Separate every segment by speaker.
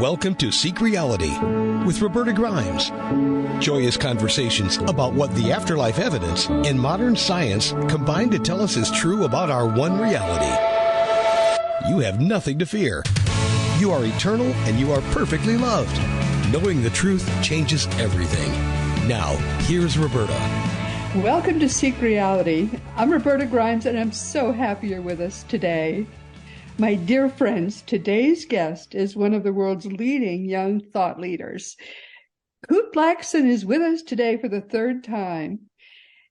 Speaker 1: Welcome to Seek Reality with Roberta Grimes. Joyous conversations about what the afterlife evidence and modern science combine to tell us is true about our one reality. You have nothing to fear. You are eternal and you are perfectly loved. Knowing the truth changes everything. Now, here's Roberta.
Speaker 2: Welcome to Seek Reality. I'm Roberta Grimes, and I'm so happy you're with us today. My dear friends, today's guest is one of the world's leading young thought leaders. Kute Blackson is with us today for the third time.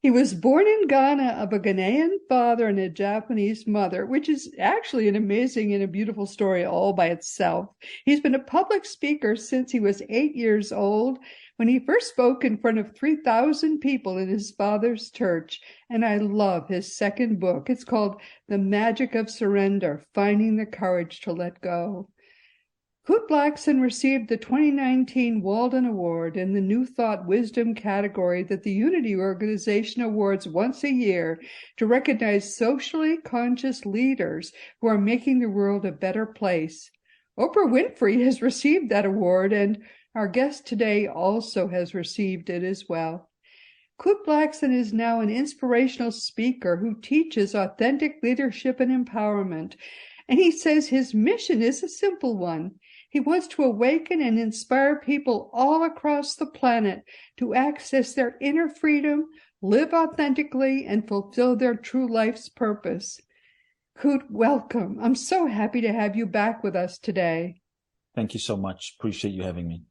Speaker 2: He was born in Ghana of a Ghanaian father and a Japanese mother, which is actually an amazing and a beautiful story all by itself. He's been a public speaker since he was 8 years old, when he first spoke in front of 3,000 people in his father's church. And I love his second book. It's called The Magic of Surrender, Finding the Courage to Let Go. Kute Blackson received the 2019 Walden Award in the New Thought Wisdom category that the Unity Organization awards once a year to recognize socially conscious leaders who are making the world a better place. Oprah Winfrey has received that award, and our guest today also has received it as well. Kute Blackson is now an inspirational speaker who teaches authentic leadership and empowerment. And he says his mission is a simple one. He wants to awaken and inspire people all across the planet to access their inner freedom, live authentically, and fulfill their true life's purpose. Kute, welcome. I'm so happy to have you back with us today.
Speaker 3: Thank you so much. Appreciate you having me.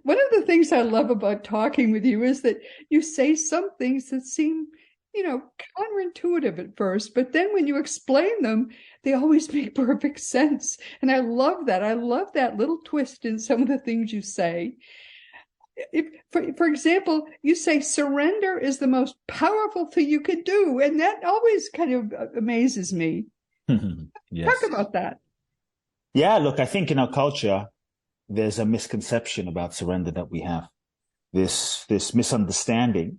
Speaker 2: One of the things I love about talking with you is that you say some things that seem, counterintuitive at first, but then when you explain them, they always make perfect sense. And I love that. I love that little twist in some of the things you say. For example, you say surrender is the most powerful thing you could do. And that always kind of amazes me.
Speaker 3: Yes.
Speaker 2: Talk about that.
Speaker 3: Yeah, look, I think in our culture, there's a misconception about surrender that we have. This misunderstanding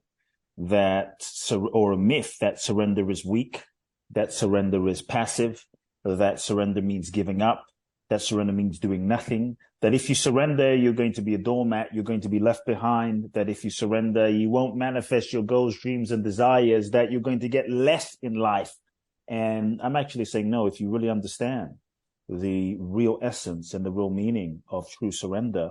Speaker 3: or a myth that surrender is weak, that surrender is passive, that surrender means giving up, that surrender means doing nothing, that if you surrender, you're going to be a doormat, you're going to be left behind, that if you surrender, you won't manifest your goals, dreams, and desires, that you're going to get less in life. And I'm actually saying, no, if you really understand the real essence and the real meaning of true surrender,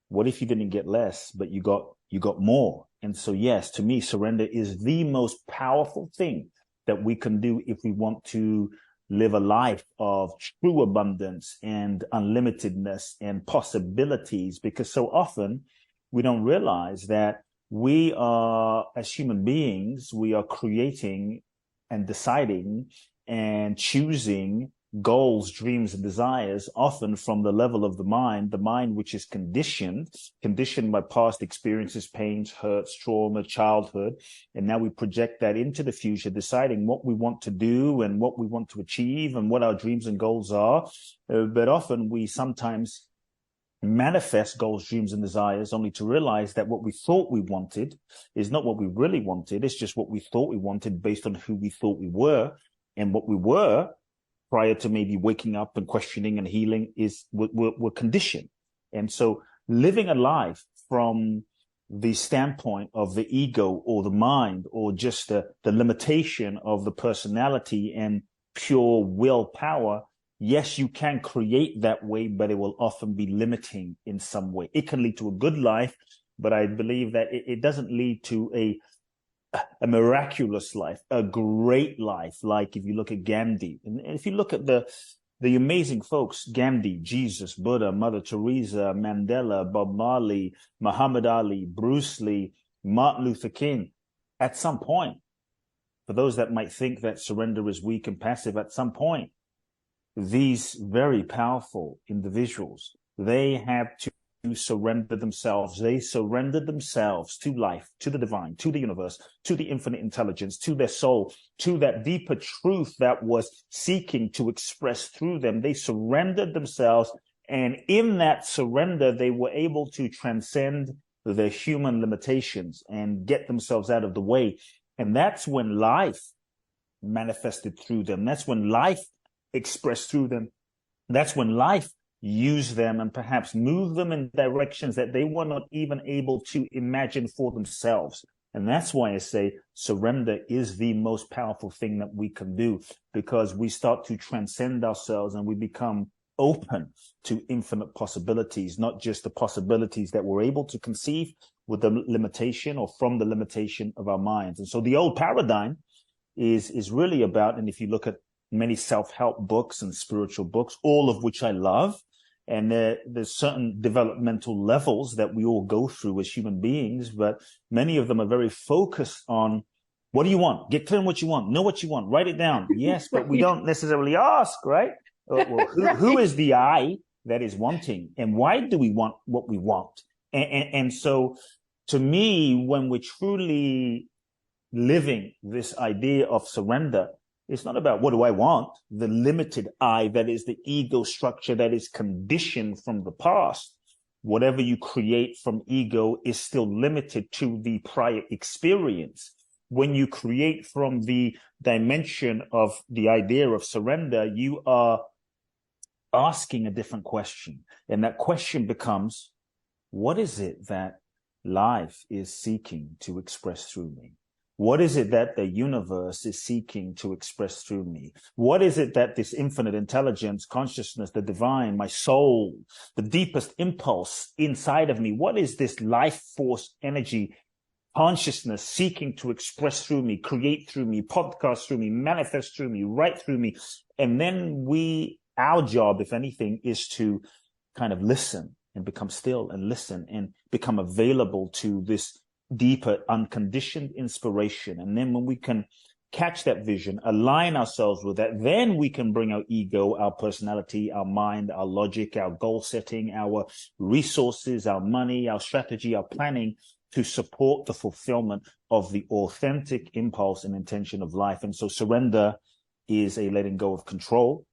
Speaker 3: what if you didn't get less, but you got more? And so, yes, to me, surrender is the most powerful thing that we can do if we want to live a life of true abundance and unlimitedness and possibilities, because so often we don't realize that we are, as human beings, we are creating and deciding and choosing goals, dreams, and desires, often from the level of the mind which is conditioned by past experiences, pains, hurts, trauma, childhood. And now we project that into the future, deciding what we want to do and what we want to achieve and what our dreams and goals are. But often we sometimes manifest goals, dreams, and desires only to realize that what we thought we wanted is not what we really wanted. It's just what we thought we wanted based on who we thought we were. And what we were prior to maybe waking up and questioning and healing we're conditioned. And so living a life from the standpoint of the ego or the mind or just the limitation of the personality and pure willpower, yes, you can create that way, but it will often be limiting in some way. It can lead to a good life, but I believe that it doesn't lead to a miraculous life, a great life. Like if you look at Gandhi, and if you look at the amazing folks, Gandhi, Jesus, Buddha, Mother Teresa, Mandela, Bob Marley, Muhammad Ali, Bruce Lee, Martin Luther King, at some point, for those that might think that surrender is weak and passive, at some point, these very powerful individuals, they have to surrender themselves. They surrendered themselves to life, to the divine, to the universe, to the infinite intelligence, to their soul, to that deeper truth that was seeking to express through them. They surrendered themselves. And in that surrender, they were able to transcend their human limitations and get themselves out of the way. And that's when life manifested through them. That's when life expressed through them. That's when life use them, and perhaps move them in directions that they were not even able to imagine for themselves. And that's why I say surrender is the most powerful thing that we can do, because we start to transcend ourselves and we become open to infinite possibilities, not just the possibilities that we're able to conceive with the limitation or from the limitation of our minds. And so the old paradigm is really about, and if you look at many self-help books and spiritual books, all of which I love, and there's certain developmental levels that we all go through as human beings, but many of them are very focused on, what do you want? Get clear on what you want. Know what you want. Write it down. Yes, but we don't necessarily ask, right? Well, who is the I that is wanting, and why do we want what we want? And so to me, when we're truly living this idea of surrender, it's not about what do I want, the limited I that is the ego structure that is conditioned from the past. Whatever you create from ego is still limited to the prior experience. When you create from the dimension of the idea of surrender, you are asking a different question. And that question becomes, what is it that life is seeking to express through me? What is it that the universe is seeking to express through me? What is it that this infinite intelligence, consciousness, the divine, my soul, the deepest impulse inside of me, what is this life force energy, consciousness seeking to express through me, create through me, podcast through me, manifest through me, write through me? And then our job, if anything, is to kind of listen and become still and listen and become available to this deeper, unconditioned inspiration. And then when we can catch that vision, align ourselves with that, then we can bring our ego, our personality, our mind, our logic, our goal setting, our resources, our money, our strategy, our planning to support the fulfillment of the authentic impulse and intention of life. And so surrender is a letting go of control,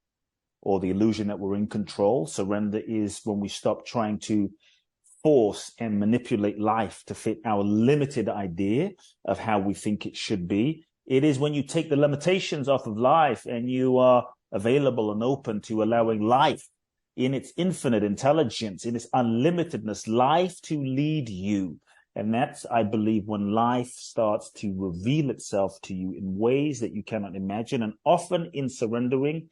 Speaker 3: or the illusion that we're in control. Surrender is when we stop trying to force and manipulate life to fit our limited idea of how we think it should be. It is when you take the limitations off of life and you are available and open to allowing life in its infinite intelligence, in its unlimitedness, life to lead you. And that's, I believe, when life starts to reveal itself to you in ways that you cannot imagine. And often in surrendering,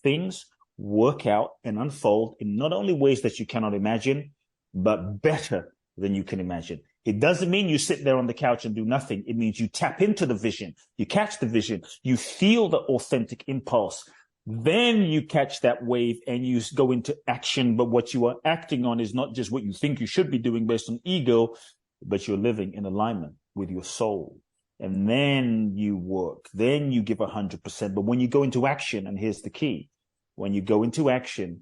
Speaker 3: things work out and unfold in not only ways that you cannot imagine, but better than you can imagine. It doesn't mean you sit there on the couch and do nothing. It means you tap into the vision, you catch the vision, you feel the authentic impulse. Then you catch that wave and you go into action. But what you are acting on is not just what you think you should be doing based on ego, but you're living in alignment with your soul. And then you work, then you give 100%. But when you go into action, and here's the key, when you go into action,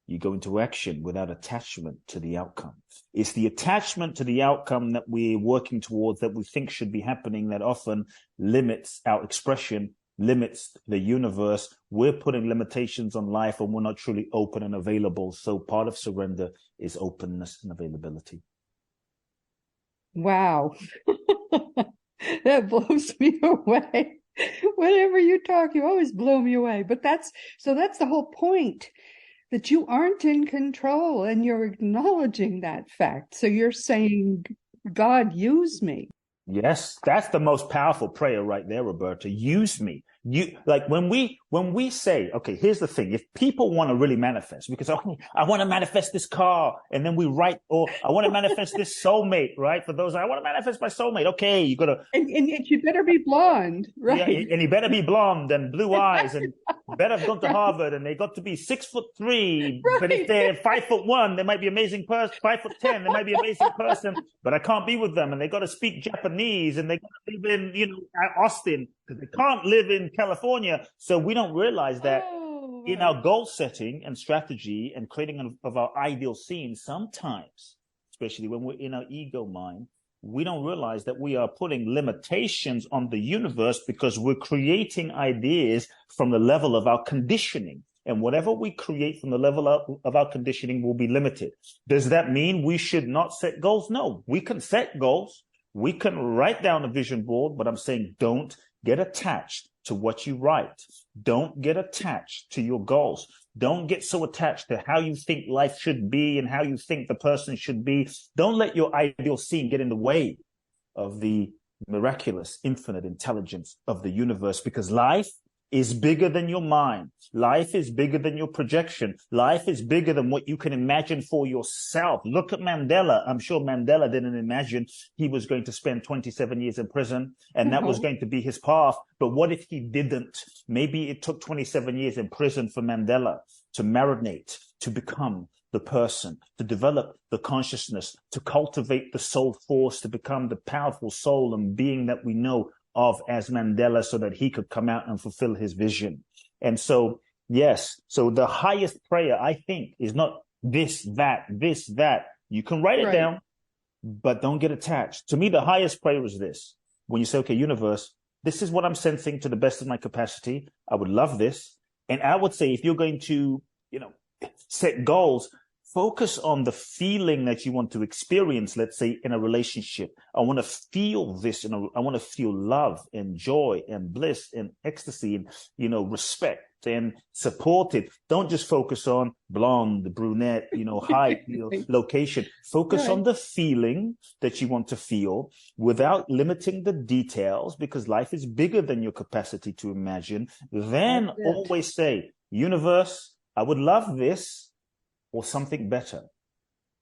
Speaker 3: you go into action without attachment to the outcome. It's the attachment to the outcome that we're working towards, that we think should be happening, that often limits our expression, limits the universe. We're putting limitations on life and we're not truly open and available. So part of surrender is openness and availability.
Speaker 2: Wow. That blows me away. Whenever you talk, you always blow me away. But that's the whole point, that you aren't in control and you're acknowledging that fact. So you're saying, God, use me.
Speaker 3: Yes, that's the most powerful prayer right there, Roberta. Use me. You, like when we say, okay, here's the thing. If people want to really manifest, because okay, I want to manifest this car, and then we write, or I want to manifest this soulmate, right? For those, I want to manifest my soulmate. Okay, you got to,
Speaker 2: and you better be blonde, right?
Speaker 3: Yeah, and you better be blonde and blue eyes, and better have gone to Harvard, and they got to be 6'3". Right. But if they're 5'1", they might be amazing person. 5'10", they might be amazing person, but I can't be with them. And they got to speak Japanese, and they got to live in, Austin, because they can't live in California. So we don't realize that in our goal setting and strategy and creating of our ideal scene, sometimes, especially when we're in our ego mind, we don't realize that we are putting limitations on the universe because we're creating ideas from the level of our conditioning. And whatever we create from the level of our conditioning will be limited. Does that mean we should not set goals? No, we can set goals. We can write down a vision board, but I'm saying don't get attached to what you write. Don't get attached to your goals. Don't get so attached to how you think life should be and how you think the person should be. Don't let your ideal scene get in the way of the miraculous, infinite intelligence of the universe, because life is bigger than your mind. Life is bigger than your projection. Life is bigger than what you can imagine for yourself. Look at Mandela. I'm sure Mandela didn't imagine he was going to spend 27 years in prison and that was going to be his path. But what if he didn't? Maybe it took 27 years in prison for Mandela to marinate, to become the person, to develop the consciousness, to cultivate the soul force, to become the powerful soul and being that we know of as Mandela, so that he could come out and fulfill his vision. And so, yes, so the highest prayer, I think, is not this, that. You can write it down, but don't get attached. To me, the highest prayer is this. When you say, okay, universe, this is what I'm sensing to the best of my capacity. I would love this. And I would say, if you're going to, set goals, focus on the feeling that you want to experience, let's say, in a relationship. I want to feel this, I want to feel love and joy and bliss and ecstasy and, respect and supported. Don't just focus on blonde, brunette, height, location. Focus on the feeling that you want to feel without limiting the details, because life is bigger than your capacity to imagine. Then always say, universe, I would love this, or something better.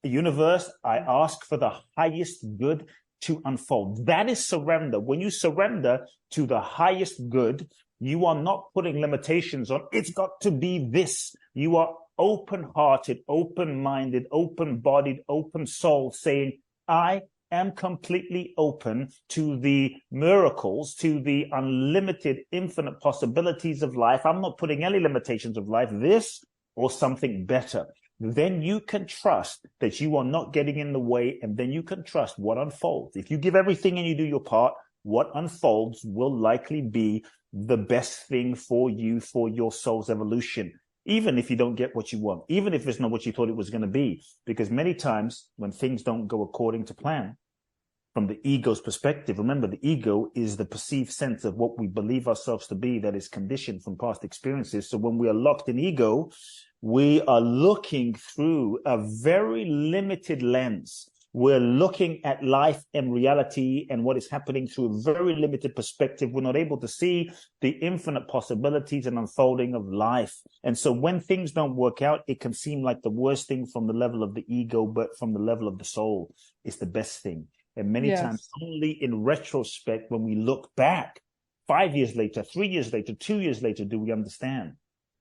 Speaker 3: Universe, I ask for the highest good to unfold. That is surrender. When you surrender to the highest good, you are not putting limitations on, it's got to be this. You are open-hearted, open-minded, open-bodied, open soul, saying, I am completely open to the miracles, to the unlimited, infinite possibilities of life. I'm not putting any limitations of life, this or something better. Then you can trust that you are not getting in the way, and then you can trust what unfolds. If you give everything and you do your part, what unfolds will likely be the best thing for you, for your soul's evolution, even if you don't get what you want, even if it's not what you thought it was going to be. Because many times when things don't go according to plan, from the ego's perspective, remember, the ego is the perceived sense of what we believe ourselves to be that is conditioned from past experiences. So when we are locked in ego, we are looking through a very limited lens. We're looking at life and reality and what is happening through a very limited perspective. We're not able to see the infinite possibilities and unfolding of life. And so when things don't work out, it can seem like the worst thing from the level of the ego, but from the level of the soul, it's the best thing. And many times only in retrospect, when we look back 5 years later, 3 years later, 2 years later, do we understand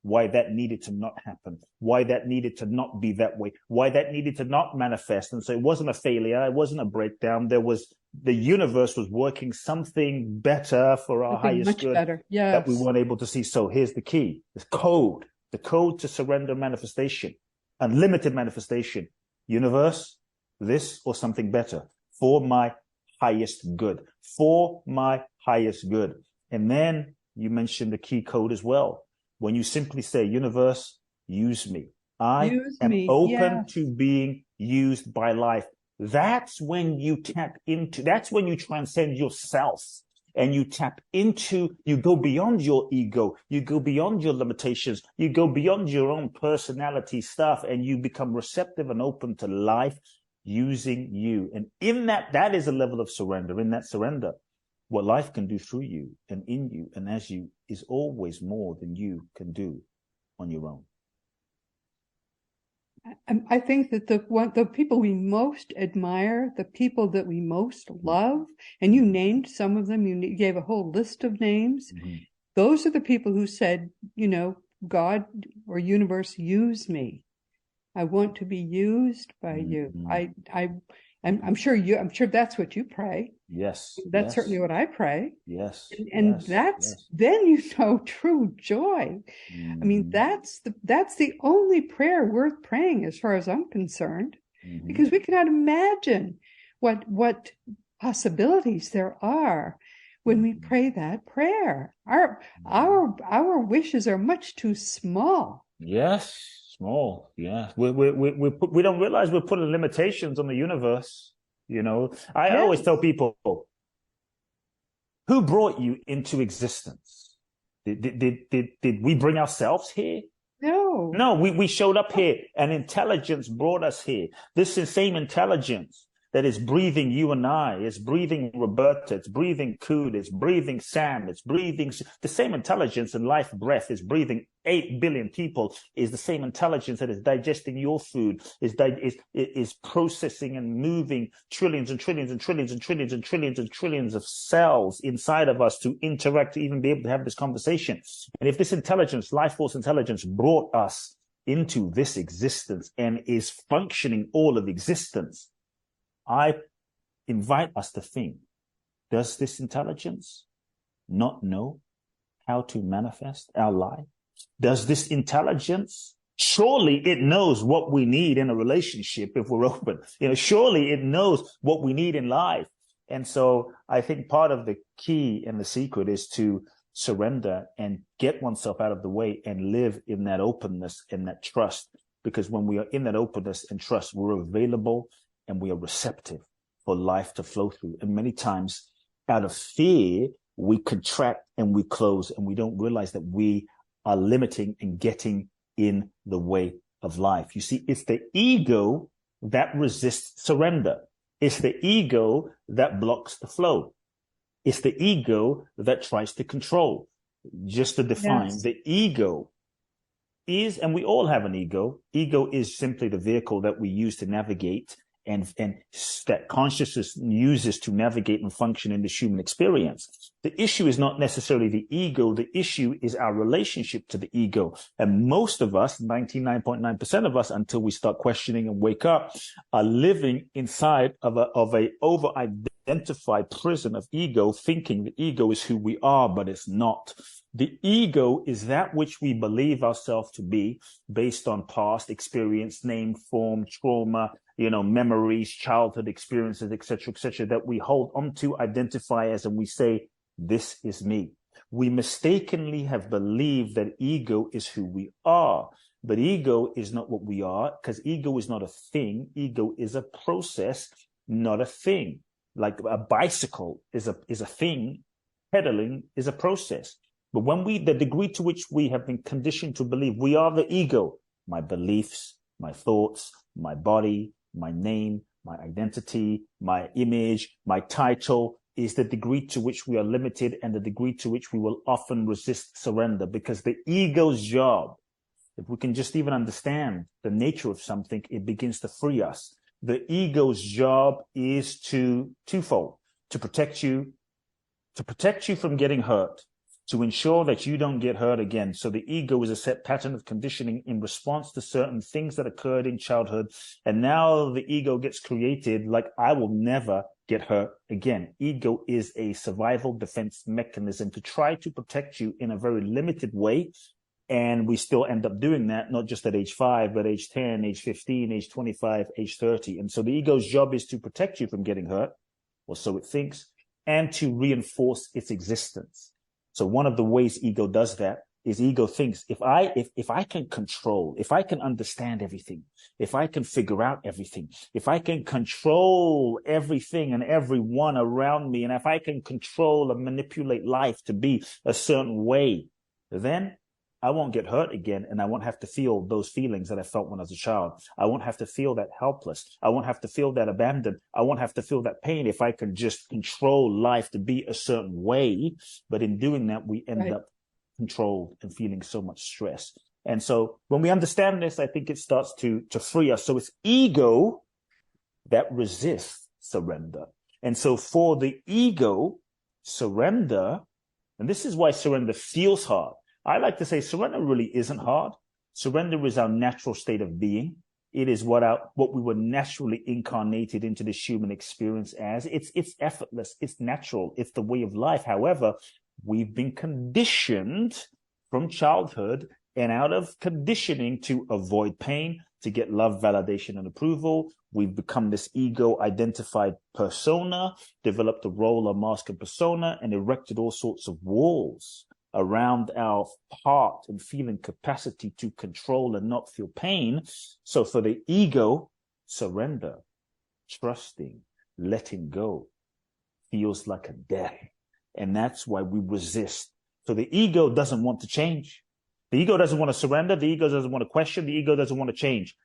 Speaker 3: why that needed to not happen, why that needed to not be that way, why that needed to not manifest. And so it wasn't a failure. It wasn't a breakdown. The universe was working something better for our highest good that we weren't able to see. So here's the key, the code to surrender manifestation, unlimited manifestation. Universe, this or something better for my highest good, for my highest good. And then you mentioned the key code as well. When you simply say, universe, use me. I am open to being used by life. That's when you that's when you transcend yourself and you tap into, you go beyond your ego. You go beyond your limitations. You go beyond your own personality stuff, and you become receptive and open to life using you. And in that is a level of surrender. In that surrender, what life can do through you and in you and as you is always more than you can do on your own.
Speaker 2: I think that the people we most admire, the people that we most love, and you named some of them, you gave a whole list of names. Mm-hmm. Those are the people who said, God or universe, use me. I want to be used by you. I'm sure that's what you pray.
Speaker 3: Yes.
Speaker 2: That's certainly what I pray.
Speaker 3: Yes.
Speaker 2: And then true joy. Mm-hmm. I mean, that's the only prayer worth praying as far as I'm concerned, because we cannot imagine what possibilities there are when we pray that prayer. Our wishes are much too small.
Speaker 3: Yes. Small, yeah. We don't realize we're putting limitations on the universe. I always tell people, who brought you into existence? Did we bring ourselves here?
Speaker 2: No.
Speaker 3: No, we showed up here and intelligence brought us here. This is same intelligence that is breathing you and I, it's breathing Roberta, it's breathing Kute, it's breathing Sam, it's breathing the same intelligence and life breath is breathing 8 billion people, is the same intelligence that is digesting your food, is processing and moving trillions and trillions and trillions and trillions and trillions and trillions of cells inside of us to interact, to even be able to have this conversation. And if this intelligence, life force intelligence, brought us into this existence and is functioning all of existence, I invite us to think, does this intelligence not know how to manifest our life? Does this intelligence, surely it knows what we need in a relationship if we're open. Surely it knows what we need in life. And so I think part of the key and the secret is to surrender and get oneself out of the way and live in that openness and that trust. Because when we are in that openness and trust, we're available and we are receptive for life to flow through. And many times out of fear, we contract and we close and we don't realize that we are limiting and getting in the way of life. You see, it's the ego that resists surrender. It's the ego that blocks the flow. It's the ego that tries to control. Just to define, yes. The ego is, and we all have an ego. Ego is simply the vehicle that we use to navigate and that consciousness uses to navigate and function in this human experience. The issue is not necessarily the ego. The issue is our relationship to the ego. And most of us, 99.9% of us, until we start questioning and wake up, are living inside of a over-identified prison of ego, thinking the ego is who we are, but it's not. The ego is that which we believe ourselves to be based on past experience, name, form, trauma, memories, childhood experiences, etc., that we hold onto, identify as, and we say, this is me. We mistakenly have believed that ego is who we are, but ego is not what we are, because ego is not a thing. Ego is a process, not a thing. Like a bicycle is a thing, pedaling is a process. But when the degree to which we have been conditioned to believe we are the ego, my beliefs, my thoughts, my body, my name, my identity, my image, my title, is the degree to which we are limited and the degree to which we will often resist surrender. Because the ego's job, if we can just even understand the nature of something, it begins to free us. The ego's job is twofold: to protect you from getting hurt, to ensure that you don't get hurt again. So the ego is a set pattern of conditioning in response to certain things that occurred in childhood. And now the ego gets created like, I will never get hurt again. Ego is a survival defense mechanism to try to protect you in a very limited way. And we still end up doing that, not just at age 5, but age 10, age 15, age 25, age 30. And so the ego's job is to protect you from getting hurt, or so it thinks, and to reinforce its existence. So one of the ways ego does that is ego thinks, if I can control, if I can understand everything, if I can figure out everything, if I can control everything and everyone around me, and if I can control and manipulate life to be a certain way, then I won't get hurt again, and I won't have to feel those feelings that I felt when I was a child. I won't have to feel that helpless. I won't have to feel that abandoned. I won't have to feel that pain if I can just control life to be a certain way. But in doing that, we end up controlled and feeling so much stress. And so when we understand this, I think it starts to free us. So it's ego that resists surrender. And so for the ego, surrender, and this is why surrender feels hard. I like to say surrender really isn't hard. Surrender is our natural state of being. It is what we were naturally incarnated into this human experience as. It's effortless. It's natural. It's the way of life. However, we've been conditioned from childhood and out of conditioning to avoid pain, to get love, validation, and approval. We've become this ego-identified persona, developed a role, a mask, and persona, and erected all sorts of walls around our heart and feeling capacity to control and not feel pain. So for the ego, surrender, trusting, letting go feels like a death. And that's why we resist So the ego doesn't want to change. The ego doesn't want to surrender. The ego doesn't want to question. The ego doesn't want to change.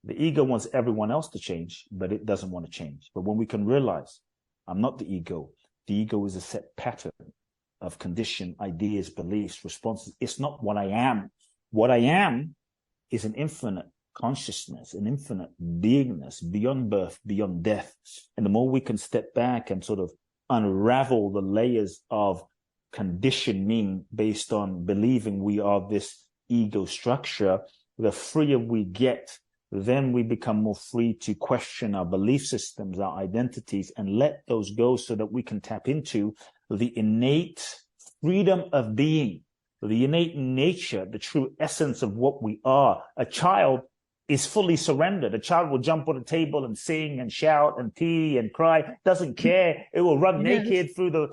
Speaker 3: The ego wants everyone else to change, but it doesn't want to change. But when we can realize, I'm not the ego is a set pattern of conditioned ideas, beliefs, responses. It's not what I am. What I am is an infinite consciousness, an infinite beingness beyond birth, beyond death. And the more we can step back and sort of unravel the layers of conditioning based on believing we are this ego structure, the freer we get. Then we become more free to question our belief systems, our identities, and let those go so that we can tap into the innate freedom of being, the innate nature, the true essence of what we are. A child is fully surrendered. A child will jump on a table and sing and shout and pee and cry, doesn't care. It will run naked through the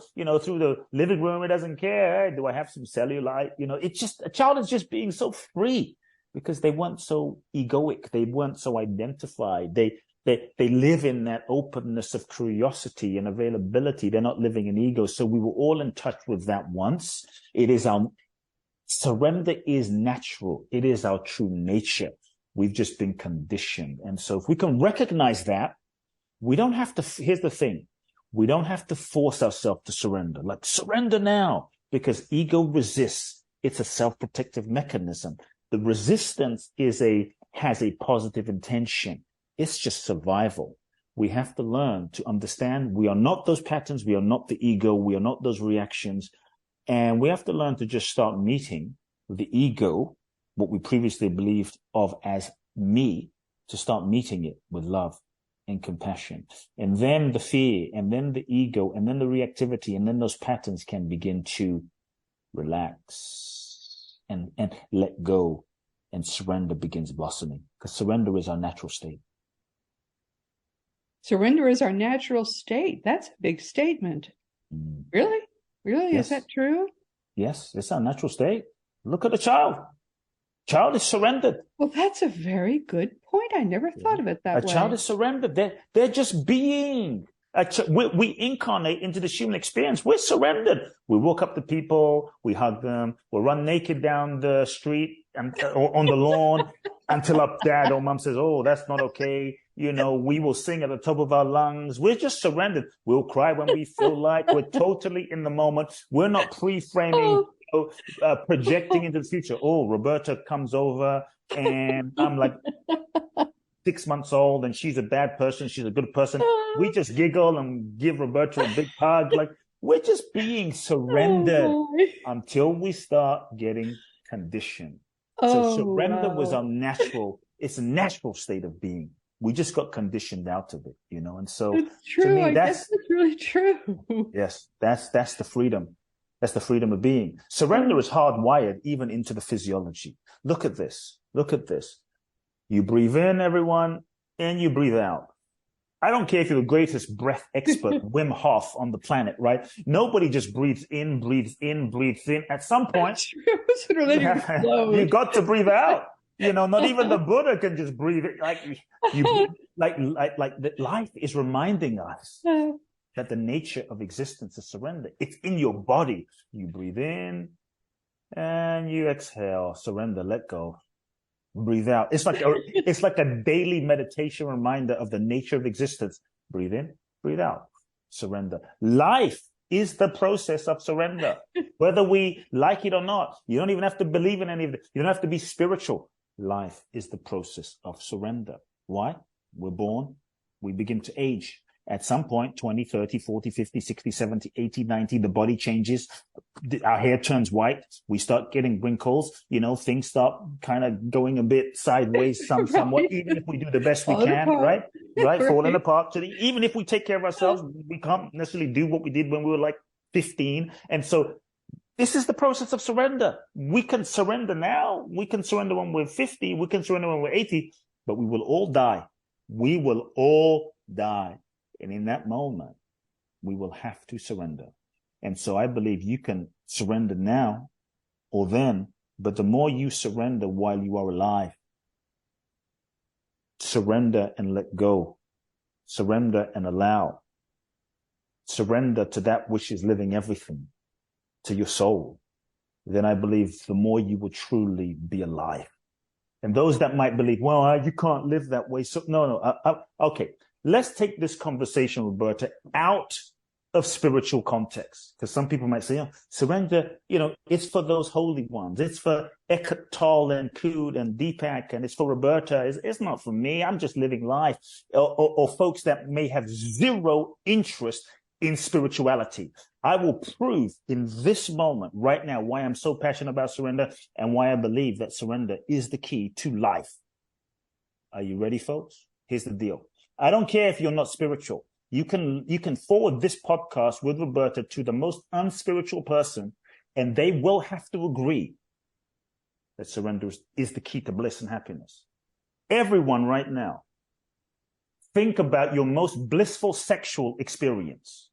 Speaker 3: living room. It doesn't care. Hey, do I have some cellulite? A child is just being so free because they weren't so egoic. They weren't so identified. They live in that openness of curiosity and availability. They're not living in ego. So we were all in touch with that once. Surrender is natural. It is our true nature. We've just been conditioned. And so if we can recognize that, we don't have to, here's the thing, we don't have to force ourselves to surrender. Like, surrender now, because ego resists. It's a self-protective mechanism. The resistance has a positive intention. It's just survival. We have to learn to understand we are not those patterns. We are not the ego. We are not those reactions. And we have to learn to just start meeting the ego, what we previously believed of as me, to start meeting it with love and compassion. And then the fear, and then the ego, and then the reactivity, and then those patterns can begin to relax and let go, and surrender begins blossoming, because surrender is our natural state.
Speaker 2: Surrender is our natural state. That's a big statement. Really?
Speaker 3: Yes.
Speaker 2: Is that true?
Speaker 3: Yes, it's our natural state. Look at a child. Child is surrendered.
Speaker 2: Well, that's a very good point. I never thought of it that way.
Speaker 3: A child is surrendered. They're just being. We incarnate into the human experience. We're surrendered. We walk up to people, we hug them, we'll run naked down the street or on the lawn until our dad or mom says, oh, that's not okay. We will sing at the top of our lungs. We're just surrendered. We'll cry when we feel like. We're totally in the moment. We're not pre-framing, projecting into the future. Oh, Roberta comes over and I'm like 6 months old and she's a bad person. She's a good person. We just giggle and give Roberta a big hug. Like, we're just being surrendered until we start getting conditioned. So surrender was our it's a natural state of being. We just got conditioned out of it, and so
Speaker 2: it's true.
Speaker 3: To me,
Speaker 2: I guess it's really true.
Speaker 3: Yes, that's the freedom. That's the freedom of being. Surrender is hardwired even into the physiology. Look at this. You breathe in, everyone, and you breathe out. I don't care if you're the greatest breath expert, Wim Hof on the planet, right? Nobody just breathes in, breathes in. At some point, you got to breathe out. Not even the Buddha can just breathe it. Life is reminding us that the nature of existence is surrender. It's in your body. You breathe in and you exhale, surrender, let go. Breathe out. It's like a daily meditation reminder of the nature of existence. Breathe in, breathe out, surrender. Life is the process of surrender, whether we like it or not. You don't even have to believe in any of it. You don't have to be spiritual. Life is the process of surrender. Why? We're born, we begin to age. At some point, 20, 30, 40, 50, 60, 70, 80, 90, the body changes. Our hair turns white. We start getting wrinkles. Things start kind of going a bit sideways, somewhat, even if we do the best we can, right? Falling apart. Even if we take care of ourselves, we can't necessarily do what we did when we were like 15. And so this is the process of surrender. We can surrender now. We can surrender when we're 50. We can surrender when we're 80, but we will all die. We will all die. And in that moment, we will have to surrender. And so I believe you can surrender now or then, but the more you surrender while you are alive, surrender and let go, surrender and allow, surrender to that which is living everything, to your soul, then I believe the more you will truly be alive. And those that might believe, well, you can't live that way. So no. Okay. Let's take this conversation, Roberta, out of spiritual context. Because some people might say, surrender, it's for those holy ones. It's for Eckhart Tolle and Kute and Deepak, and it's for Roberta. It's not for me. I'm just living life. Or folks that may have zero interest in spirituality. I will prove in this moment right now why I'm so passionate about surrender and why I believe that surrender is the key to life. Are you ready, folks? Here's the deal. I don't care if you're not spiritual. You can forward this podcast with Roberta to the most unspiritual person, and they will have to agree that surrender is the key to bliss and happiness. Everyone right now, think about your most blissful sexual experience.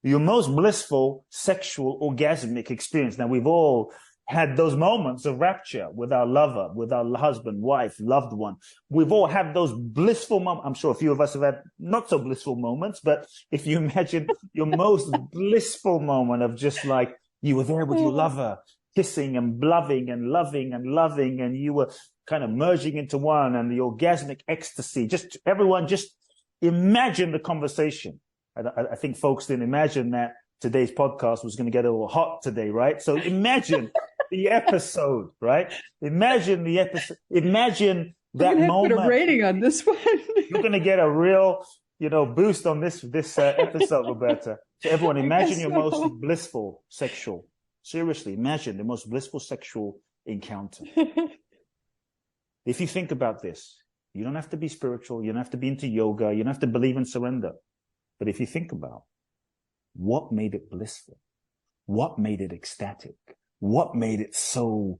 Speaker 3: Your most blissful sexual orgasmic experience. Now, we've all had those moments of rapture with our lover, with our husband, wife, loved one. We've all had those blissful moments. I'm sure a few of us have had not so blissful moments, but if you imagine your most blissful moment of just like you were there with your lover, kissing and loving and loving and loving, and you were kind of merging into one, and the orgasmic ecstasy. Just everyone, just imagine the conversation. I think folks didn't imagine that today's podcast was going to get a little hot today, right? So imagine the episode, right? Imagine the episode. Imagine that moment.
Speaker 2: Put a rating on this one.
Speaker 3: You're going to get a real, boost on this episode, Roberta. So everyone, imagine your most blissful sexual. Seriously, imagine the most blissful sexual encounter. If you think about this, you don't have to be spiritual. You don't have to be into yoga. You don't have to believe in surrender. But if you think about what made it blissful, what made it ecstatic, what made it so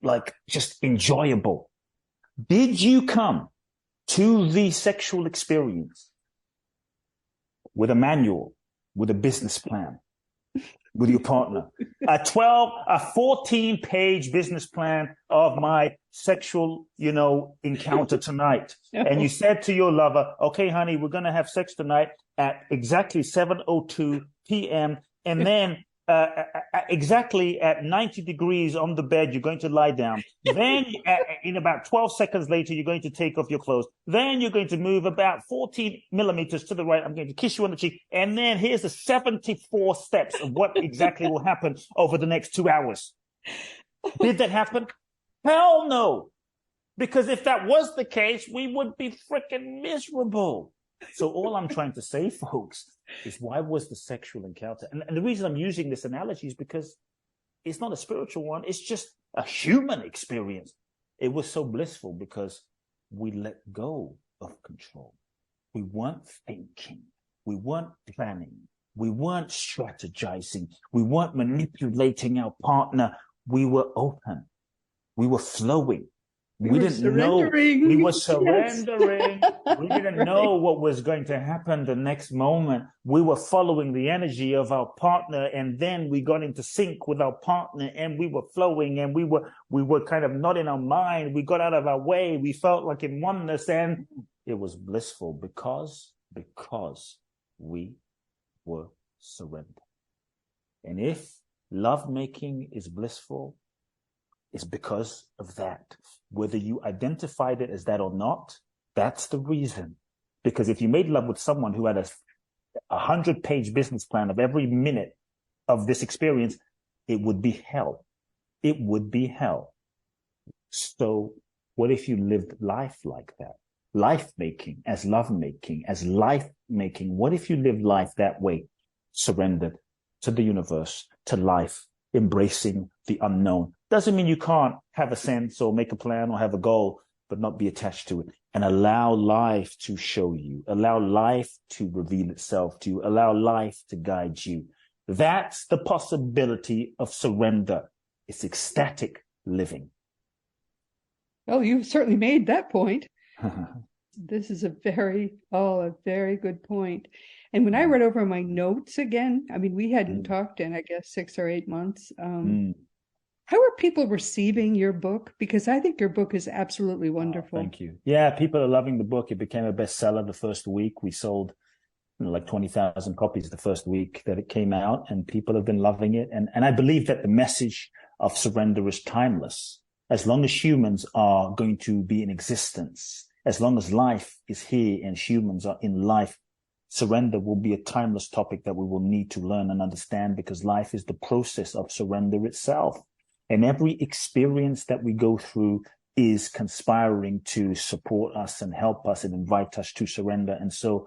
Speaker 3: like just enjoyable? Did you come to the sexual experience with a manual, with a business plan, with your partner, a 14-page business plan of my sexual, encounter tonight? And you said to your lover, okay, honey, we're going to have sex tonight at exactly 7:02 p.m. And then exactly at 90 degrees on the bed, you're going to lie down. Then in about 12 seconds later, you're going to take off your clothes. Then you're going to move about 14 millimeters to the right. I'm going to kiss you on the cheek. And then here's the 74 steps of what exactly will happen over the next 2 hours. Did that happen? Hell no. Because if that was the case, we would be freaking miserable. So all I'm trying to say, folks, is why was the sexual encounter? And the reason I'm using this analogy is because it's not a spiritual one. It's just a human experience. It was so blissful because we let go of control. We weren't thinking. We weren't planning. We weren't strategizing. We weren't manipulating our partner. We were open. We were flowing. We didn't know. We were surrendering. Yes. We didn't know what was going to happen the next moment. We were following the energy of our partner, and then we got into sync with our partner, and we were flowing, and we were kind of not in our mind. We got out of our way. We felt like in oneness, and it was blissful because we were surrendered. And if lovemaking is blissful, it's because of that. Whether you identified it as that or not, that's the reason. Because if you made love with someone who had a 100-page business plan of every minute of this experience, it would be hell. It would be hell. So what if you lived life like that? Life-making as love-making, as life-making. What if you lived life that way? Surrendered to the universe, to life, embracing the unknown. Doesn't mean you can't have a sense or make a plan or have a goal, but not be attached to it, and allow life to show you, allow life to reveal itself to you, allow life to guide you. That's the possibility of surrender. It's ecstatic living.
Speaker 2: Oh, you've certainly made that point. This is a very good point. And when I read over my notes again, I mean, we hadn't talked in, I guess, 6 or 8 months. How are people receiving your book? Because I think your book is absolutely wonderful.
Speaker 3: Thank you. Yeah, people are loving the book. It became a bestseller the first week. We sold like 20,000 copies the first week that it came out, and people have been loving it. And I believe that the message of surrender is timeless. As long as humans are going to be in existence, as long as life is here and humans are in life, surrender will be a timeless topic that we will need to learn and understand, because life is the process of surrender itself. And every experience that we go through is conspiring to support us and help us and invite us to surrender. And so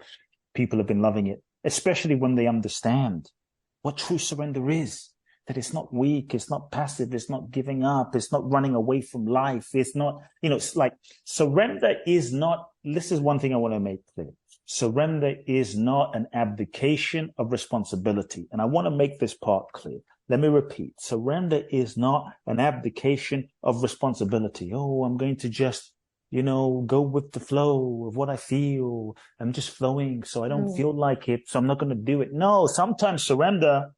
Speaker 3: people have been loving it, especially when they understand what true surrender is. That it's not weak, it's not passive, it's not giving up, it's not running away from life. It's not, it's like surrender is not, this is one thing I want to make clear. Surrender is not an abdication of responsibility. And I want to make this part clear. Let me repeat. Surrender is not an abdication of responsibility. Oh, I'm going to just, go with the flow of what I feel. I'm just flowing, so I don't feel like it, so I'm not going to do it. No, sometimes surrender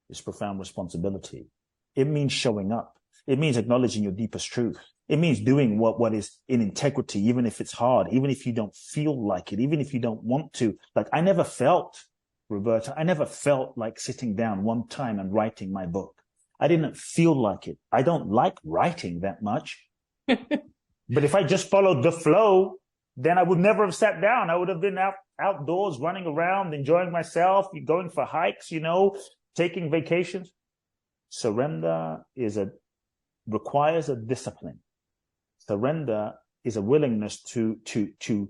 Speaker 3: is profound responsibility. It means showing up. It means acknowledging your deepest truth. It means doing what is in integrity, even if it's hard, even if you don't feel like it, even if you don't want to. Like I never felt like sitting down one time and writing my book. I didn't feel like it. I don't like writing that much. But if I just followed the flow, then I would never have sat down. I would have been outdoors, running around, enjoying myself, going for hikes, taking vacations. Surrender requires a discipline. Surrender is a willingness to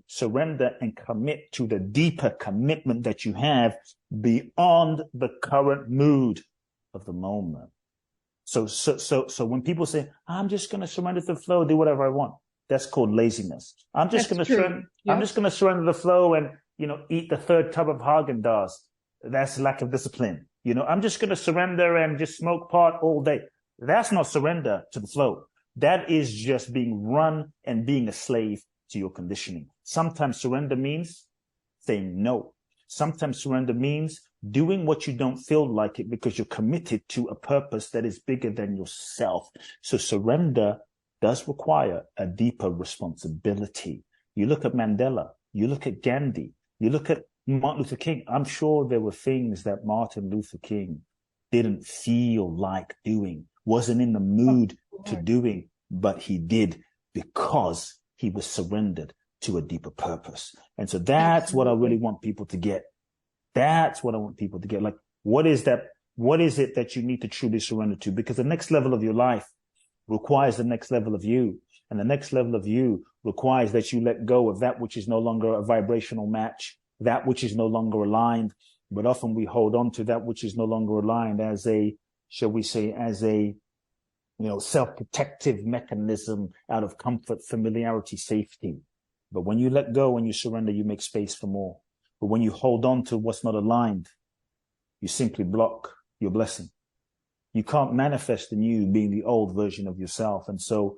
Speaker 3: surrender and commit to the deeper commitment that you have beyond the current mood of the moment. So when people say, I'm just going to surrender to the flow, do whatever I want, that's called laziness. I'm just going to surrender the flow and, eat the third tub of Haagen-Dazs. That's lack of discipline. I'm just going to surrender and just smoke pot all day. That's not surrender to the flow. That is just being run and being a slave to your conditioning. Sometimes surrender means saying no. Sometimes surrender means doing what you don't feel like it because you're committed to a purpose that is bigger than yourself. So surrender does require a deeper responsibility. You look at Mandela, you look at Gandhi, you look at Martin Luther King. I'm sure there were things that Martin Luther King didn't feel like doing, wasn't in the mood to doing, but he did because he was surrendered to a deeper purpose. And so that's what I really want people to get. That's what I want people to get. Like, what is that? What is it that you need to truly surrender to? Because the next level of your life requires the next level of you. And the next level of you requires that you let go of that which is no longer a vibrational match, that which is no longer aligned. But often we hold on to that which is no longer aligned as a, shall we say, as a, self-protective mechanism out of comfort, familiarity, safety. But when you let go and you surrender, you make space for more. But when you hold on to what's not aligned, you simply block your blessing. You can't manifest the new being the old version of yourself. And so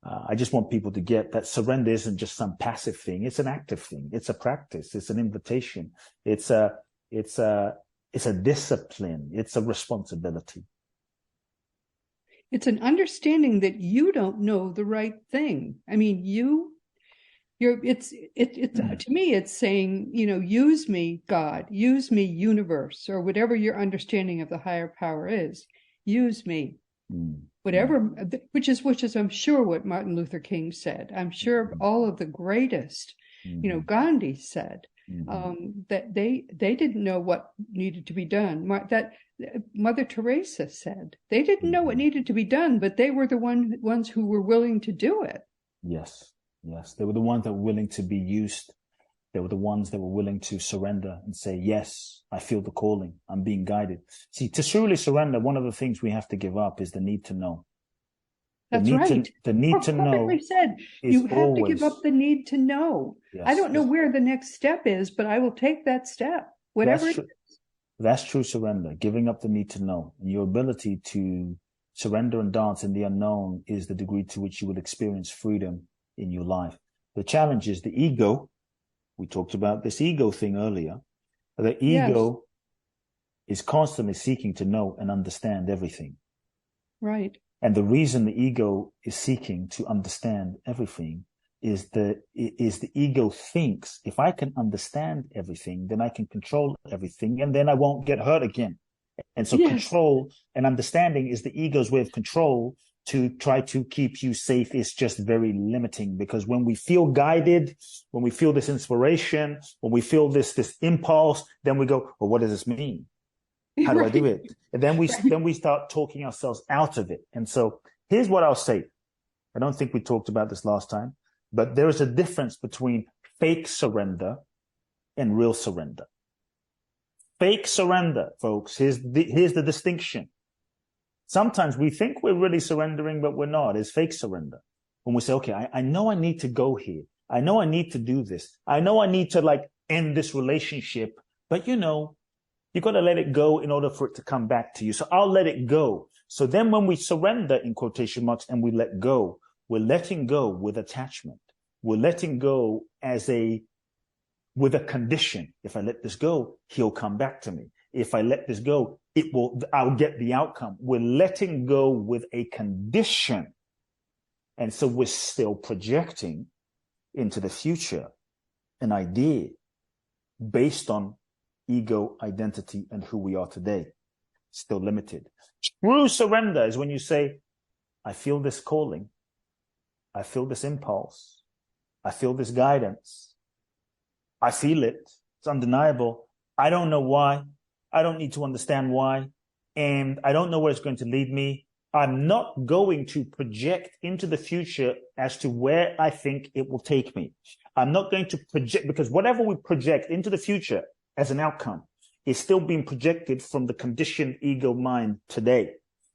Speaker 3: I just want people to get that surrender isn't just some passive thing. It's an active thing. It's a practice. It's an invitation. It's a discipline. It's a responsibility.
Speaker 2: It's an understanding that you don't know the right thing. I mean, to me, it's saying, use me, God, use me, universe, or whatever your understanding of the higher power is. Use me, whatever, which is, I'm sure what Martin Luther King said. I'm sure all of the greatest, Gandhi said, that they didn't know what needed to be done. That Mother Teresa said they didn't know what needed to be done, but they were the ones who were willing to do it.
Speaker 3: Yes. They were the ones that were willing to be used. They were the ones that were willing to surrender and say, yes, I feel the calling. I'm being guided. See, to truly surrender, one of the things we have to give up is the need to know.
Speaker 2: That's right.
Speaker 3: The need to know.
Speaker 2: Said. You have to give up the need to know. Yes, I don't know where the next step is, but I will take that step, whatever it is.
Speaker 3: That's true surrender, giving up the need to know. And your ability to surrender and dance in the unknown is the degree to which you will experience freedom in your life. The challenge is the ego. We talked about this ego thing earlier. The ego is constantly seeking to know and understand everything.
Speaker 2: Right.
Speaker 3: And the reason the ego is seeking to understand everything is the ego thinks if I can understand everything, then I can control everything, and then I won't get hurt again. And so control and understanding is the ego's way of control to try to keep you safe. Is just very limiting, because when we feel guided, when we feel this inspiration, when we feel this impulse, then we go, well, what does this mean? How do I do it? And then we start talking ourselves out of it. And so here's what I'll say. I don't think we talked about this last time, but there is a difference between fake surrender and real surrender. Fake surrender, folks, here's the distinction. Sometimes we think we're really surrendering, but we're not. It's fake surrender. When we say, okay, I know I need to go here. I know I need to do this. I know I need to end this relationship, but you got to let it go in order for it to come back to you. So I'll let it go. So then when we surrender, in quotation marks, and we let go, we're letting go with attachment. We're letting go with a condition. If I let this go, he'll come back to me. If I let this go, I'll get the outcome. We're letting go with a condition. And so we're still projecting into the future an idea based on ego, identity, and who we are today. Still limited. True surrender is when you say, I feel this calling. I feel this impulse. I feel this guidance. I feel it. It's undeniable. I don't know why. I don't need to understand why. And I don't know where it's going to lead me. I'm not going to project into the future as to where I think it will take me. I'm not going to project, because whatever we project into the future as an outcome is still being projected from the conditioned ego mind today.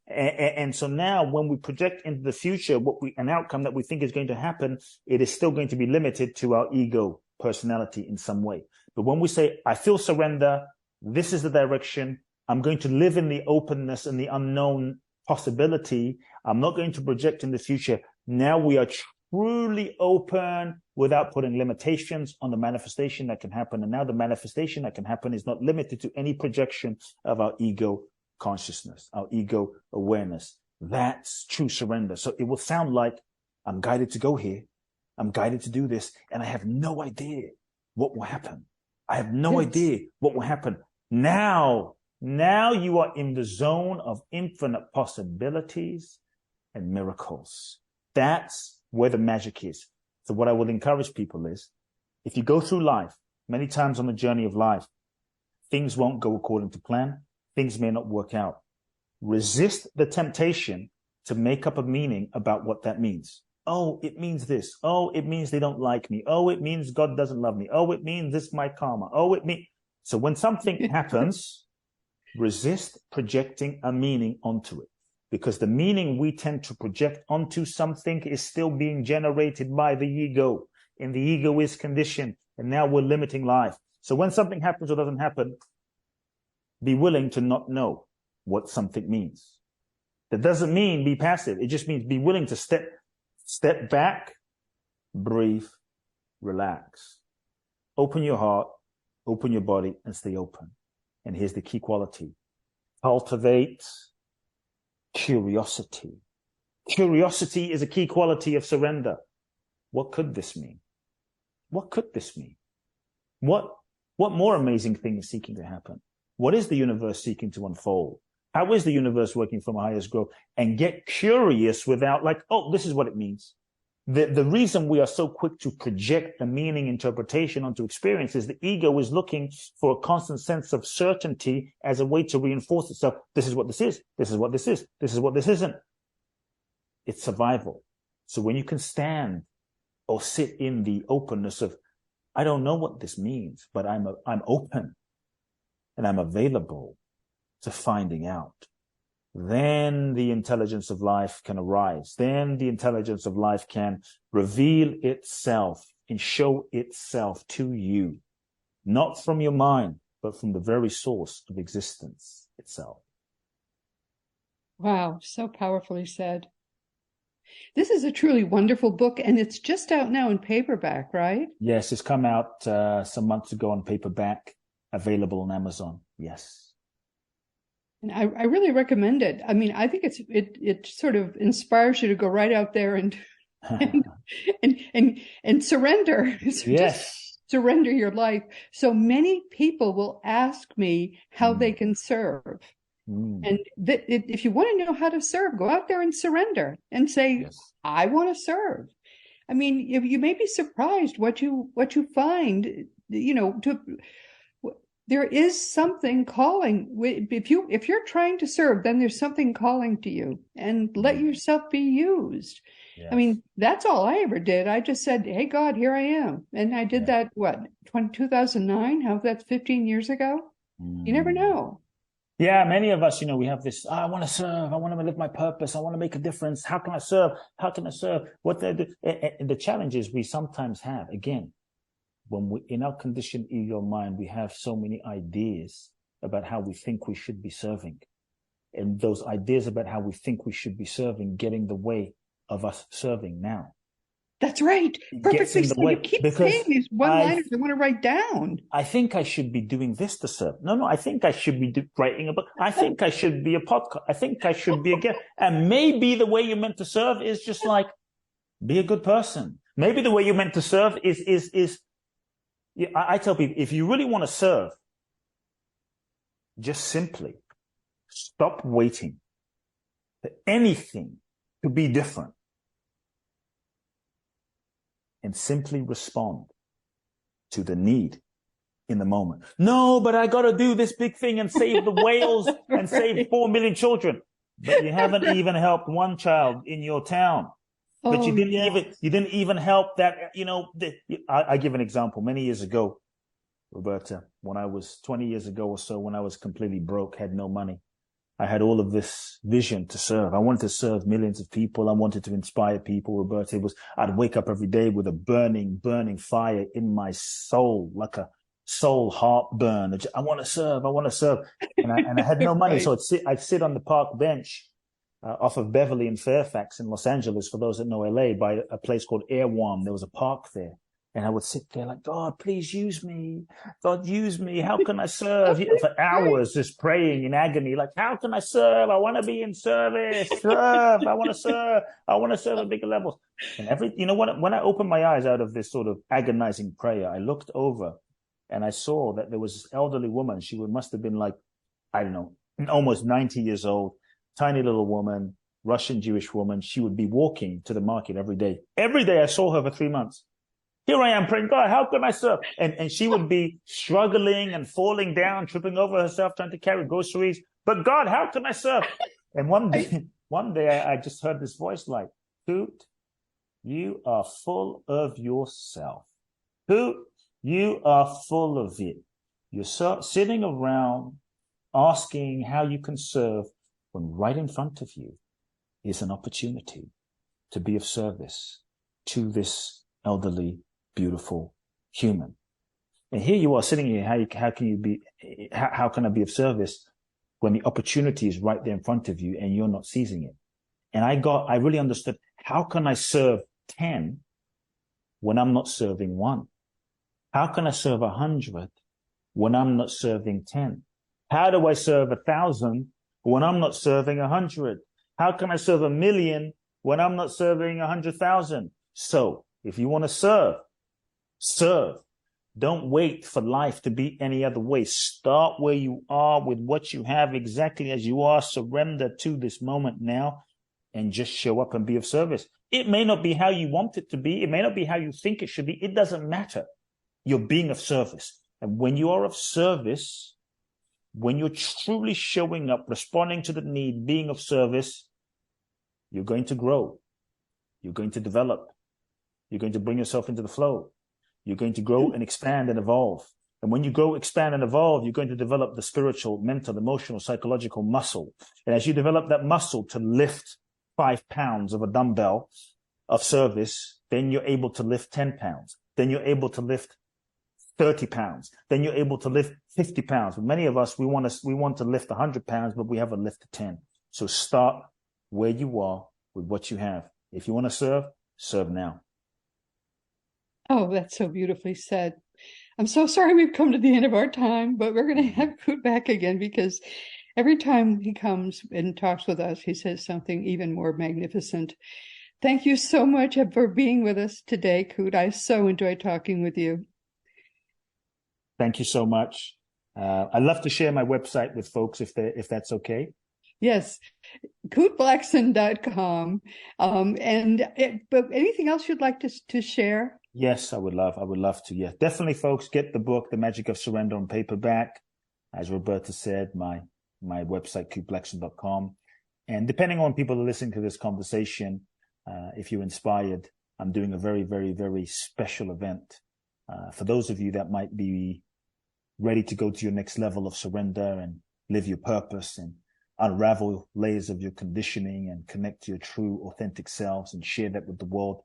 Speaker 3: And so now when we project into the future an outcome that we think is going to happen, it is still going to be limited to our ego personality in some way. But when we say, I feel surrender, this is the direction, I'm going to live in the openness and the unknown possibility, I'm not going to project in the future. Now we are truly open without putting limitations on the manifestation that can happen. And now the manifestation that can happen is not limited to any projection of our ego consciousness, our ego awareness. That's true surrender. So it will sound like I'm guided to go here. I'm guided to do this. And I have no idea what will happen. I have no idea what will happen. Now you are in the zone of infinite possibilities and miracles. That's where the magic is. So what I will encourage people is, if you go through life, many times on the journey of life, things won't go according to plan. Things may not work out. Resist the temptation to make up a meaning about what that means. Oh, it means this. Oh, it means they don't like me. Oh, it means God doesn't love me. Oh, it means this is my karma. Oh, so when something happens, resist projecting a meaning onto it, because the meaning we tend to project onto something is still being generated by the ego, and the ego is conditioned, and now we're limiting life. So when something happens or doesn't happen, be willing to not know what something means. That doesn't mean be passive. It just means be willing to step back, breathe, relax. Open your heart, open your body, and stay open. And here's the key quality. Cultivate curiosity. Curiosity is a key quality of surrender. What could this mean? What could this mean? What more amazing thing is seeking to happen? What is the universe seeking to unfold? How is the universe working for my highest growth? And get curious without this is what it means. The reason we are so quick to project the meaning interpretation onto experience is the ego is looking for a constant sense of certainty as a way to reinforce itself. This is what this is. This is what this is. This is what this isn't. It's survival. So when you can stand or sit in the openness of, I don't know what this means, but I'm open and I'm available to finding out, then the intelligence of life can arise. Then the intelligence of life can reveal itself and show itself to you, not from your mind, but from the very source of existence itself.
Speaker 2: Wow, so powerfully said. This is a truly wonderful book, and it's just out now in paperback, right?
Speaker 3: Yes, it's come out some months ago on paperback, available on Amazon. Yes.
Speaker 2: And I really recommend it. I mean, I think it sort of inspires you to go right out there and and surrender. Just
Speaker 3: Yes.
Speaker 2: surrender your life. So many people will ask me how they
Speaker 3: Mm,
Speaker 2: can serve.
Speaker 3: mm,
Speaker 2: And if you want to know how to serve, go out there and surrender and say,
Speaker 3: yes.
Speaker 2: I want to serve. I mean, you may be surprised what you find, there is something calling. If you're trying to serve, then there's something calling to you, and let
Speaker 3: Mm,
Speaker 2: yourself be used. I
Speaker 3: yes.
Speaker 2: mean, that's all I ever did. I just said, "Hey, God, here I am," and I did
Speaker 3: Yeah.
Speaker 2: that. What, 2009? How that's 15 years ago? You never
Speaker 3: Mm.
Speaker 2: know.
Speaker 3: Yeah, many of us, we have this, I want to serve. I want to live my purpose. I want to make a difference. How can I serve? How can I serve? What the challenges we sometimes have, again, when we, in our condition, in your mind, we have so many ideas about how we think we should be serving. And those ideas about how we think we should be serving get in the way of us serving now.
Speaker 2: That's right.
Speaker 3: It gets
Speaker 2: Perfectly
Speaker 3: in the
Speaker 2: said. You
Speaker 3: way
Speaker 2: keep saying
Speaker 3: because
Speaker 2: these
Speaker 3: I
Speaker 2: one-liners I want to write down.
Speaker 3: I think I should be doing this to serve. No, I think I should be writing a book. I think I should be a podcast. I think I should be a guest. And maybe the way you're meant to serve is just like, be a good person. Maybe the way you're meant to serve is I tell people, if you really want to serve, just simply stop waiting for anything to be different and simply respond to the need in the moment. No, but I got to do this big thing and save the whales and save 4 million children. But you haven't even helped one child in your town. But
Speaker 2: Oh, yeah.
Speaker 3: you didn't even help that, I give an example. Many years ago, Roberta, when I was 20 years ago or so, when I was completely broke, had no money, I had all of this vision to serve. I wanted to serve millions of people. I wanted to inspire people, Roberta. I'd wake up every day with a burning, burning fire in my soul, like a soul heartburn. I want to serve. I want to serve. And I had no money.
Speaker 2: Right.
Speaker 3: So I'd sit on the park bench off of Beverly and Fairfax in Los Angeles, for those that know LA, by a place called Airwarm. There was a park there. And I would sit there like, God, please use me. God, use me. How can I serve? For hours, just praying in agony, like, how can I serve? I want to be in service. Serve. I want to serve. I want to serve at bigger levels. And when I opened my eyes out of this sort of agonizing prayer, I looked over and I saw that there was this elderly woman. She must have been like, I don't know, almost 90 years old, tiny little woman, Russian Jewish woman. She would be walking to the market every day. Every day I saw her for 3 months. Here I am praying, God, how can I serve? And she would be struggling and falling down, tripping over herself, trying to carry groceries. But God, how can I serve? And one day I just heard this voice like, Kute, you are full of yourself. Kute, you are full of it. You're sitting around asking how you can serve when right in front of you is an opportunity to be of service to this elderly, beautiful human. And here you are sitting here. How can I be of service when the opportunity is right there in front of you and you're not seizing it? And I really understood, how can I serve 10 when I'm not serving 1? How can I serve 100 when I'm not serving 10? How do I serve 1,000 when I'm not serving 100? How can I serve 1,000,000 when I'm not serving 100,000? So if you want to serve, serve. Don't wait for life to be any other way. Start where you are with what you have, exactly as you are. Surrender to this moment now and just show up and be of service. It may not be how you want it to be. It may not be how you think it should be. It doesn't matter. You're being of service. And when you are of service, when you're truly showing up, responding to the need, being of service, you're going to grow. You're going to develop. You're going to bring yourself into the flow. You're going to grow and expand and evolve. And when you grow, expand, and evolve, you're going to develop the spiritual, mental, emotional, psychological muscle. And as you develop that muscle to lift 5 pounds of a dumbbell of service, then you're able to lift 10 pounds. Then you're able to lift 30 pounds. Then you're able to lift 50 pounds. But many of us, we want to lift 100 pounds, but we haven't lifted 10. So start where you are with what you have. If you want to serve now.
Speaker 2: Oh, that's so beautifully said. I'm so sorry we've come to the end of our time, but we're going to have Kute back again, because every time he comes and talks with us, he says something even more magnificent Thank you so much for being with us today, Kute. I so enjoyed talking with you.
Speaker 3: Thank you so much. I'd love to share my website with folks if that's okay.
Speaker 2: Yes, KuteBlackson.com. But anything else you'd like to share?
Speaker 3: Yes, I would love to. Yeah, definitely, folks, get the book, The Magic of Surrender, on paperback. As Roberta said, my website, KuteBlackson.com. And depending on people who are listening to this conversation, if you're inspired, I'm doing a very, very, very special event for those of you that might be ready to go to your next level of surrender and live your purpose and unravel layers of your conditioning and connect to your true, authentic selves and share that with the world.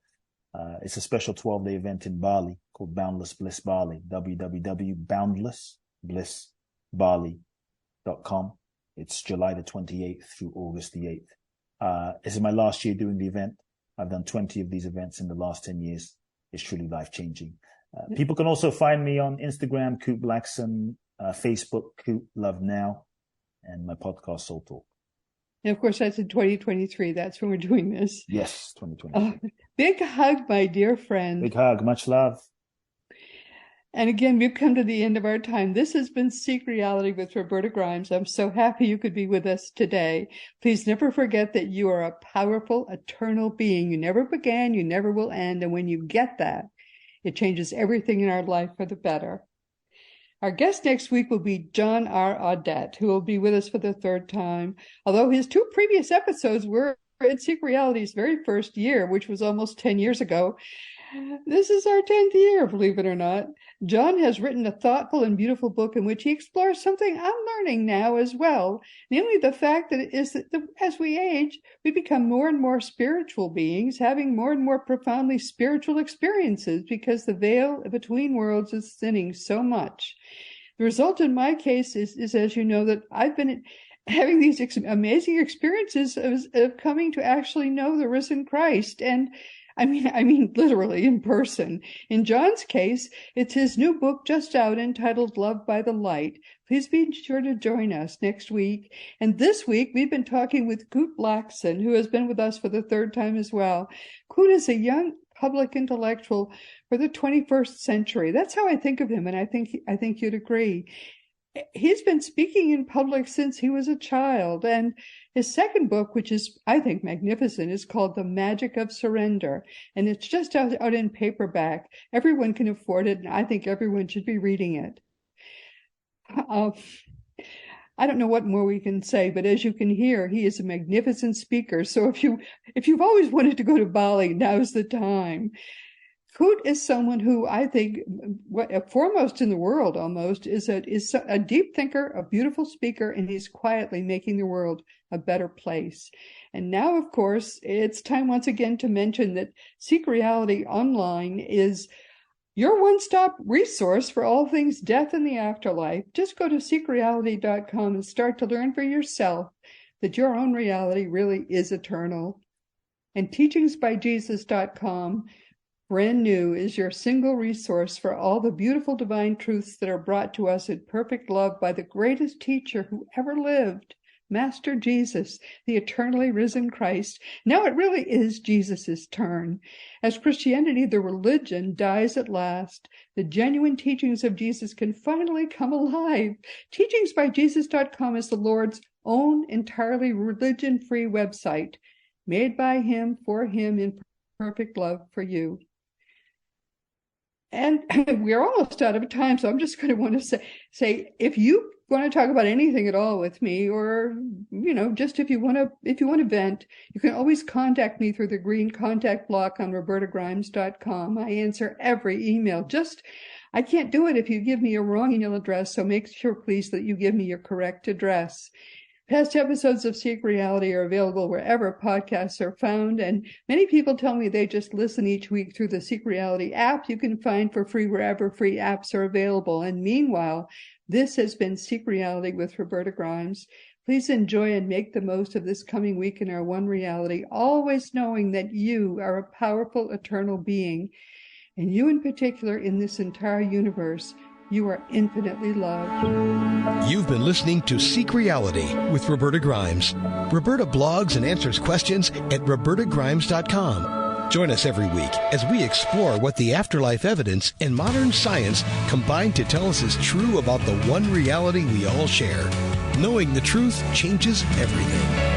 Speaker 3: It's a special 12-day event in Bali called Boundless Bliss Bali, www.boundlessblissbali.com. It's July the 28th through August the 8th. This is my last year doing the event. I've done 20 of these events in the last 10 years. It's truly life-changing. People can also find me on Instagram, Kute Blackson, Facebook, Kute Love Now, and my podcast, Soul Talk.
Speaker 2: And of course, that's in 2023. That's when we're doing this.
Speaker 3: Yes, 2023.
Speaker 2: Big hug, my dear friend.
Speaker 3: Big hug. Much love.
Speaker 2: And again, we've come to the end of our time. This has been Seek Reality with Roberta Grimes. I'm so happy you could be with us today. Please never forget that you are a powerful, eternal being. You never began, you never will end. And when you get that, it changes everything in our life for the better. Our guest next week will be John R. Audette, who will be with us for the third time. Although his two previous episodes were in Seek Reality's very first year, which was almost 10 years ago, this is our 10th year, believe it or not. John has written a thoughtful and beautiful book in which he explores something I'm learning now as well, namely the fact that as we age, we become more and more spiritual beings, having more and more profoundly spiritual experiences because the veil between worlds is thinning so much. The result in my case is as you know, that I've been having these amazing experiences of coming to actually know the risen Christ. And I mean, literally in person. In John's case, it's his new book just out entitled Love by the Light. Please be sure to join us next week. And this week, we've been talking with Kute Blackson, who has been with us for the third time as well. Kute is a young public intellectual for the 21st century. That's how I think of him, and I think you'd agree. He's been speaking in public since he was a child, and his second book, which is, I think, magnificent, is called The Magic of Surrender, and it's just out in paperback. Everyone can afford it, and I think everyone should be reading it. I don't know what more we can say, but as you can hear, he is a magnificent speaker. So if you've always wanted to go to Bali, now's the time. Kute is someone who I think, foremost in the world almost, is a deep thinker, a beautiful speaker, and he's quietly making the world a better place. And now, of course, it's time once again to mention that Seek Reality Online is your one-stop resource for all things death and the afterlife. Just go to seekreality.com and start to learn for yourself that your own reality really is eternal. And teachingsbyjesus.com, brand new, is your single resource for all the beautiful divine truths that are brought to us in perfect love by the greatest teacher who ever lived, Master Jesus, the eternally risen Christ. Now it really is Jesus's turn. As Christianity, the religion, dies at last, the genuine teachings of Jesus can finally come alive. Teachingsbyjesus.com is the Lord's own entirely religion-free website, made by him, for him, in perfect love for you. And we're almost out of time, so I'm just going to want to say if you want to talk about anything at all with me, or just if you want to vent, you can always contact me through the green contact block on robertagrimes.com. I answer every email. I can't do it if you give me a wrong email address, so make sure, please, that you give me your correct address. Past episodes of Seek Reality are available wherever podcasts are found, and many people tell me they just listen each week through the Seek Reality app you can find for free wherever free apps are available. And meanwhile, this has been Seek Reality with Roberta Grimes. Please enjoy and make the most of this coming week in our one reality, always knowing that you are a powerful, eternal being, and you in particular in this entire universe You are infinitely loved.
Speaker 1: You've been listening to Seek Reality with Roberta Grimes. Roberta blogs and answers questions at robertagrimes.com. Join us every week as we explore what the afterlife evidence and modern science combine to tell us is true about the one reality we all share. Knowing the truth changes everything.